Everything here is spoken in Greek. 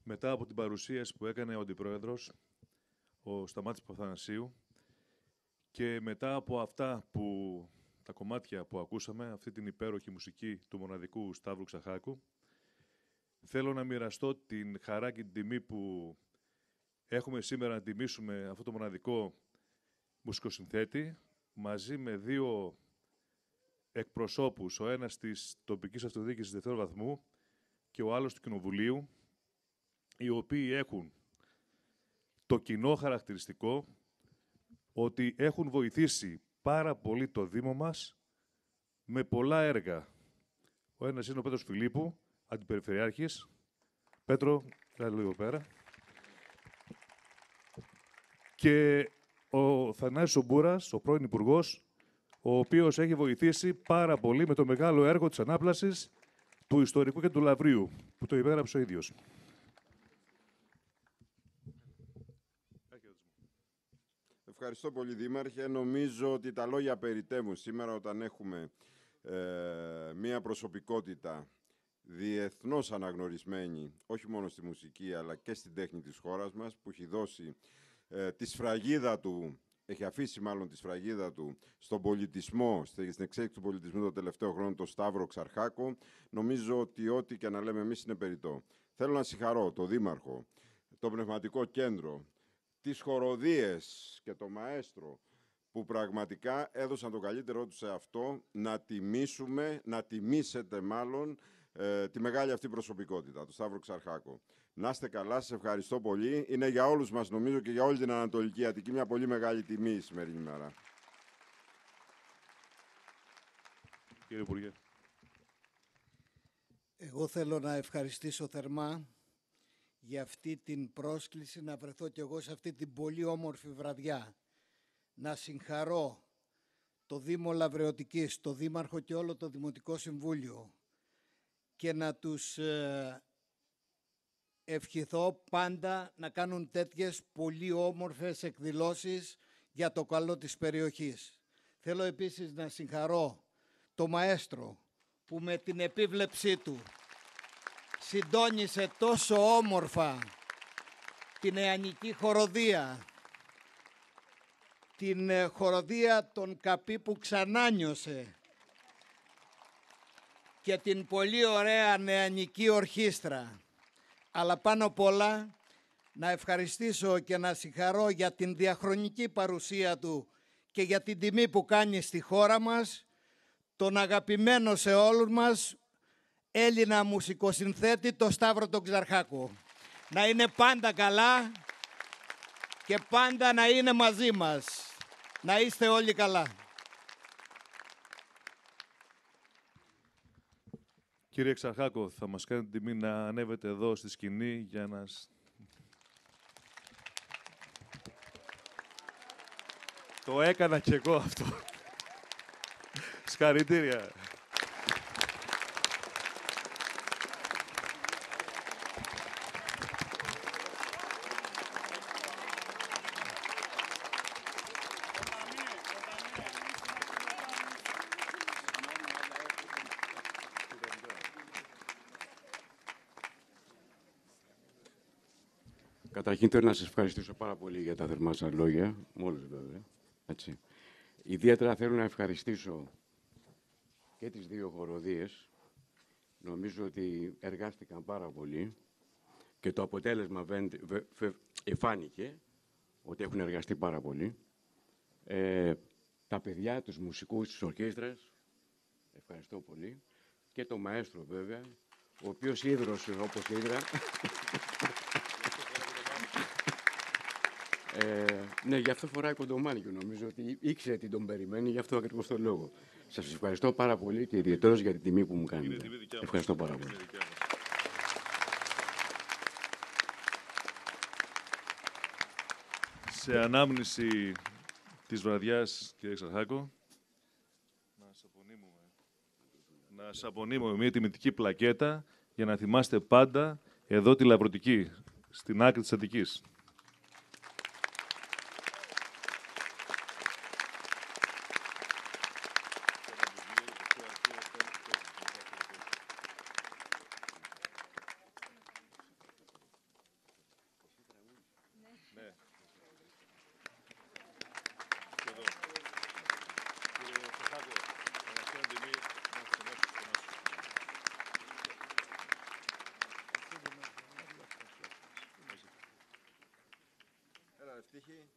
μετά από την παρουσίαση που έκανε ο Αντιπρόεδρος, ο Σταμάτης Παπαθανασίου, και μετά από τα κομμάτια που ακούσαμε, αυτή την υπέροχη μουσική του μοναδικού Σταύρου Ξαρχάκου, θέλω να μοιραστώ την χαρά και την τιμή που έχουμε σήμερα να τιμήσουμε αυτό το μοναδικό μουσικοσυνθέτη, μαζί με δύο εκπροσώπους, ο ένας της τοπικής αυτοδιοίκησης δευτέρου βαθμού και ο άλλος του Κοινοβουλίου, οι οποίοι έχουν το κοινό χαρακτηριστικό ότι έχουν βοηθήσει πάρα πολύ το Δήμο μας με πολλά έργα. Ο ένας είναι ο Πέτρος Φιλίππου, Αντιπεριφερειάρχης. Πέτρο, κάτω λίγο πέρα. Και ο Θανάσης Ομπούρας, ο πρώην Υπουργός, ο οποίος έχει βοηθήσει πάρα πολύ με το μεγάλο έργο της ανάπλασης του Ιστορικού και του Λαυρίου, που το υπέγραψε ο ίδιος. Ευχαριστώ πολύ, Δήμαρχε. Νομίζω ότι τα λόγια περιττεύουν σήμερα όταν έχουμε μία προσωπικότητα διεθνώς αναγνωρισμένη, όχι μόνο στη μουσική αλλά και στην τέχνη της χώρας μας, που έχει δώσει τη σφραγίδα του, έχει αφήσει μάλλον τη σφραγίδα του στον πολιτισμό, στην εξέλιξη του πολιτισμού το τελευταίο χρόνο, τον Σταύρο Ξαρχάκο. Νομίζω ότι ό,τι και να λέμε εμείς είναι περιττό. Θέλω να συγχαρώ το Δήμαρχο, το Πνευματικό Κέντρο, τις χοροδίες και το μαέστρο που πραγματικά έδωσαν το καλύτερό τους σε αυτό, να τιμήσουμε, να τιμήσετε μάλλον τη μεγάλη αυτή προσωπικότητα, του Σταύρου Ξαρχάκο. Να είστε καλά, σας ευχαριστώ πολύ. Είναι για όλους μας, νομίζω, και για όλη την Ανατολική Αττική μια πολύ μεγάλη τιμή η σημερινή μέρα. Κύριε Υπουργέ. Εγώ θέλω να ευχαριστήσω θερμά για αυτή την πρόσκληση να βρεθώ κι εγώ σε αυτή την πολύ όμορφη βραδιά. Να συγχαρώ το Δήμο Λαβρεωτικής, το Δήμαρχο και όλο το Δημοτικό Συμβούλιο και να τους ευχηθώ πάντα να κάνουν τέτοιες πολύ όμορφες εκδηλώσεις για το καλό της περιοχής. Θέλω επίσης να συγχαρώ το μαέστρο που με την επίβλεψή του συντόνισε τόσο όμορφα την νεανική χοροδία, την χοροδία των Καπί που ξανάνιωσε και την πολύ ωραία νεανική ορχήστρα. Αλλά πάνω απ' όλα να ευχαριστήσω και να συγχαρώ για την διαχρονική παρουσία του και για την τιμή που κάνει στη χώρα μας, τον αγαπημένο σε όλους μας Έλληνα μουσικοσυνθέτη, το Σταύρο τον Ξαρχάκο. Να είναι πάντα καλά και πάντα να είναι μαζί μας. Να είστε όλοι καλά. Κύριε Ξαρχάκο, θα μας κάνετε τιμή να ανέβετε εδώ στη σκηνή για να... Το έκανα κι εγώ αυτό. Συγχαρητήρια. Καταρχήν θέλω να σας ευχαριστήσω πάρα πολύ για τα θερμά σας λόγια, μόλις βέβαια. Έτσι. Ιδιαίτερα θέλω να ευχαριστήσω και τις δύο χοροδίες. Νομίζω ότι εργάστηκαν πάρα πολύ και το αποτέλεσμα εφάνηκε ότι έχουν εργαστεί πάρα πολύ. Τα παιδιά, τους μουσικούς της ορχήστρας, ευχαριστώ πολύ. Και το μαέστρο βέβαια, ο οποίος ίδρωσε όπως είδρα. Ναι, γι' αυτό φοράει κοντομάνικο. Νομίζω ότι ήξερε τι τον περιμένει, γι' αυτό ακριβώς το λόγο. Σας ευχαριστώ πάρα πολύ και ιδιαιτέρως για την τιμή που μου κάνετε. Ευχαριστώ πάρα πολύ. Σε ανάμνηση της βραδιάς, κύριε Ξαρχάκο, να σας απονείμουμε μια τιμητική πλακέτα για να θυμάστε πάντα εδώ τη Λαβρωτική, στην άκρη της Αττικής. ευτυχή.